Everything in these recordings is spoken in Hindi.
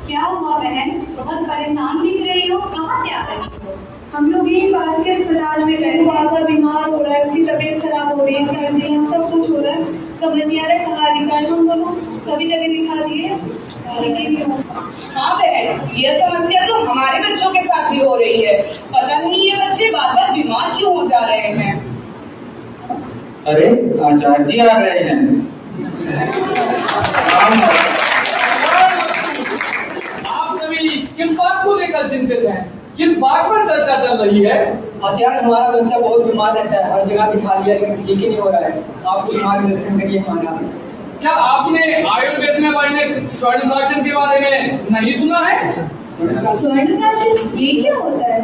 क्या हुआ बहन, बहुत परेशान दिख रही हो, कहाँ से आ रही हो? हम लोग यही पास के अस्पताल में गए, बार बार बीमार हो रहा है, उसकी तबीयत खराब हो रही है, सर्दियाँ सब कुछ हो रहा है, समझ नहीं आ रहा है कहाँ दिखाएं। हम दोनों सभी जगह दिखा दिए। हाँ बहन, ये समस्या तो हमारे बच्चों के साथ भी हो रही है। पता नहीं ये बच्चे बार बार बीमार क्यों हो जा रहे हैं। अरे आचार्य जी आ रहे हैं। आप सभी किस बात को लेकर चिंतित हैं? किस बात पर चर्चा चल रही है? आचार्य, हमारा बच्चा बहुत बीमार रहता है, हर जगह दिखा लिया लेकिन ठीक ही नहीं हो रहा है। आप कुछ मार्गदर्शन करिए हमारा। क्या आपने आयुर्वेद में वर्णित स्वर्ण प्राशन के बारे में नहीं सुना है? स्वर्ण प्राशन ये क्या होता है?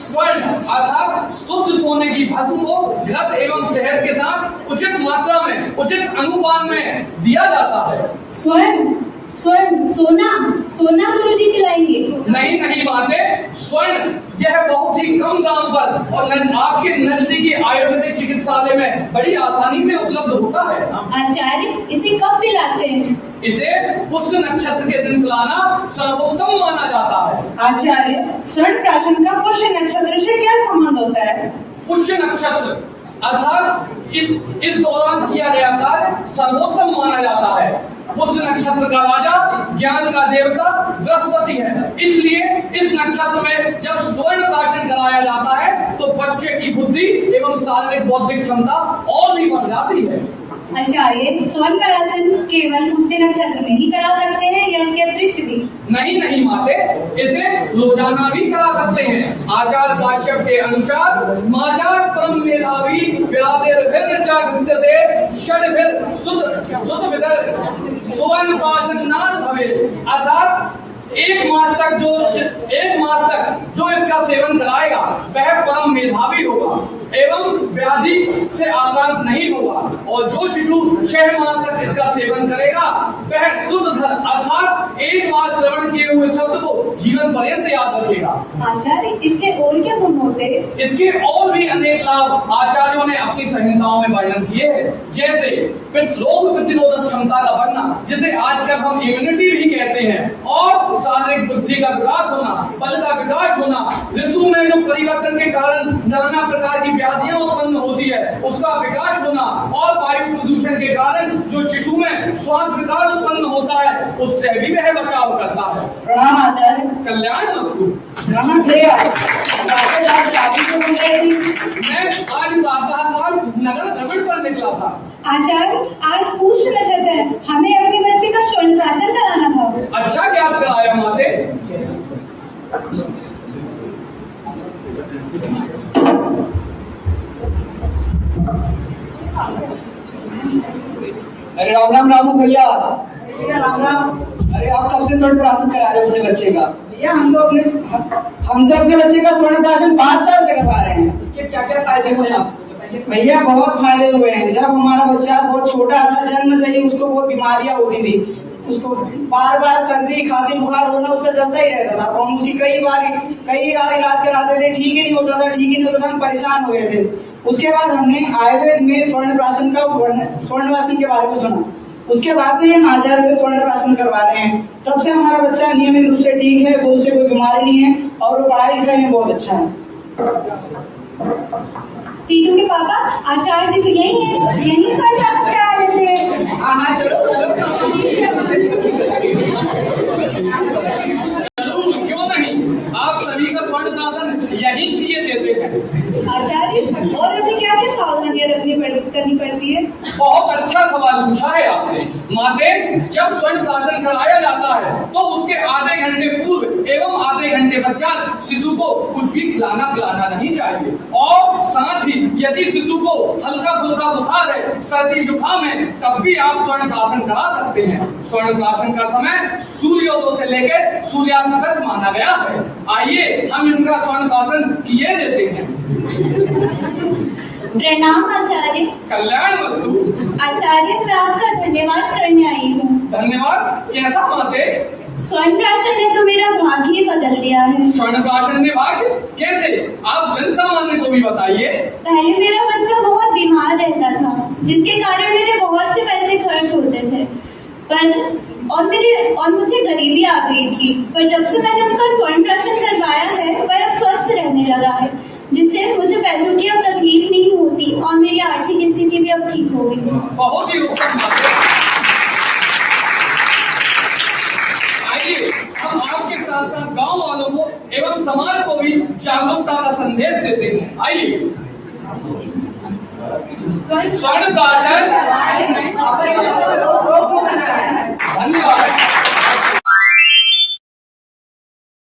स्वर्ण अर्थात शुद्ध सोने की भस्म को घृत एवं शहद के साथ उचित मात्रा में, उचित अनुपात में दिया जाता है। स्वर्ण सोना गुरुजी खिलाएंगे? नहीं नहीं माते, स्वर्ण यह बहुत ही कम दाम पर और आपके नजदीकी आयुर्वेदिक चिकित्सालय में बड़ी आसानी से उपलब्ध होता है। आचार्य, इसे कब पिलाते हैं? इसे पुष्य नक्षत्र के दिन पिलाना सर्वोत्तम माना जाता है। आचार्य, स्वर्ण प्राशन का पुष्य नक्षत्र से क्या संबंध होता है? पुष्य नक्षत्र अर्थात इस दौरान किया गया कार्य सर्वोत्तम माना जाता है। पुष्य नक्षत्र का राजा ज्ञान का देवता बृहस्पति है, इसलिए इस नक्षत्र में जब स्वर्ण प्राशन कराया जाता है तो बच्चे की बुद्धि एवं शारीरिक बौद्धिक क्षमता और भी बढ़ जाती है। आचार्य, स्वर्ण प्राशन केवल पुष्य नक्षत्र में ही करा सकते हैं या इसके अतिरिक्त भी? नहीं माते, इसे रोजाना भी करा सकते हैं। आचार्य काश्यप के अनुसार माचार परम मेधावी सुवर्ण प्राशन नाथ भवे, अर्थात एक मास तक जो इसका सेवन कराएगा वह परम मेधावी होगा एवं व्याधि से आक्रांत नहीं होगा, और जो शिशु 6 माह तक इसका सेवन करेगा वह शुद्ध अर्थात एक बार श्रवण किए हुए शब्द को जीवन पर्यंत याद रखेगा। आचार्य, इसके और क्या गुण होते हैं? इसके और भी अनेक लाभ आचार्यों ने अपनी संहिताओं में वर्णन किए हैं, जैसे रोग प्रतिरोधक क्षमता का बढ़ना, जिसे आजकल हम इम्यूनिटी भी कहते हैं, और शारीरिक बुद्धि का विकास होना, बल का विकास होना, ऋतु में जो परिवर्तन के कारण नाना प्रकार की व्याधियां उत्पन्न होती है उसका विकास होना, और वायु प्रदूषण के कारण जो शिशु में श्वास विकार उत्पन्न होता है उससे भी वह बचाव करता है। प्रणाम आचार्य। कल्याण वस्तु। कहाँ थे आप? आज शादी को मिल रही थी। मैं आज प्रातःकाल नगर भ्रमण पर निकला था। आचार्य, आज पुष्य नक्षत्र है, हमें अपने बच्चे का स्वर्ण प्राशन कराना था। अच्छा ज्ञात कराया माते। अरे राम राम रामू भैया। राम राम। अरे आप कब से स्वर्ण प्राशन करा रहे हो अपने बच्चे का? भैया, हम तो अपने बच्चे का स्वर्ण प्राशन 5 साल से करवा रहे हैं। इसके क्या क्या फायदे हुए आपको बताइए। भैया, बहुत फायदे हुए हैं। जब हमारा बच्चा बहुत छोटा था, जन्म से ही उसको बहुत बीमारियां होती थी, उसको बार बार सर्दी खांसी बुखार होना उसका चलता ही रहता था, और उसकी कई बार इलाज कराते थे, ठीक ही नहीं होता था, हम परेशान हो गए थे। उसके बाद हमने आयुर्वेद में स्वर्ण प्राशन के बारे में सुना, उसके बाद से हम आचार्य से स्वर्ण प्राशन करवा रहे हैं। तब से हमारा बच्चा नियमित रूप से ठीक है, उसे कोई बीमारी नहीं है, और वो पढ़ाई लिखाई में बहुत अच्छा है। टीटू के पापा, आचार्य जी तो यही स्वर्ण प्राशन करा लेते हैं। हाँ, चलो क्यों नहीं, आप सभी का स्वर्ण प्राशन यही किए देते हैं। आचार्य, और अभी क्या क्या सावधानियां करनी पड़ती है? बहुत अच्छा सवाल पूछा है आपने माते। जब स्वर्ण प्राशन कराया जाता है तो उसके आधे घंटे पूर्व एवं आधे घंटे पश्चात शिशु को कुछ भी खिलाना पिलाना नहीं चाहिए, और साथ ही यदि शिशु को हल्का फुल्का बुखार है, सर्दी जुकाम है, तब भी आप स्वर्ण प्राशन करा सकते हैं। स्वर्ण प्राशन का समय सूर्योदय से लेकर सूर्यास्त तक माना गया है। आइए हम इनका स्वर्ण प्राशन किए देते हैं। प्रणाम आचार्य। कल्याण वस्तु। आचार्य, मैं आपका धन्यवाद करने आई हूँ। धन्यवाद? कैसा माते? स्वर्ण प्राशन ने तो मेरा भाग्य ही बदल दिया है। स्वर्ण प्राशन ने भाग्य कैसे? आप जन सामान्य को भी बताइए। पहले मेरा बच्चा बहुत बीमार रहता था, जिसके कारण मेरे बहुत से पैसे खर्च होते थे, पर और मुझे गरीबी आ गई थी, पर जब से मैंने उसका स्वर्ण प्राशन करवाया है वह अब स्वस्थ रहने लगा है, जिससे मुझे पैसों की अब तकलीफ नहीं होती और मेरी आर्थिक स्थिति भी अब ठीक हो गई। बहुत ही उत्तम बात है। आइए हम आपके साथ साथ गांव वालों को एवं समाज को भी जागरूकता का संदेश देते हैं। आइए, स्वर्ण प्राशन अपने बच्चों को रोक नहीं बनाया है। धन्यवाद।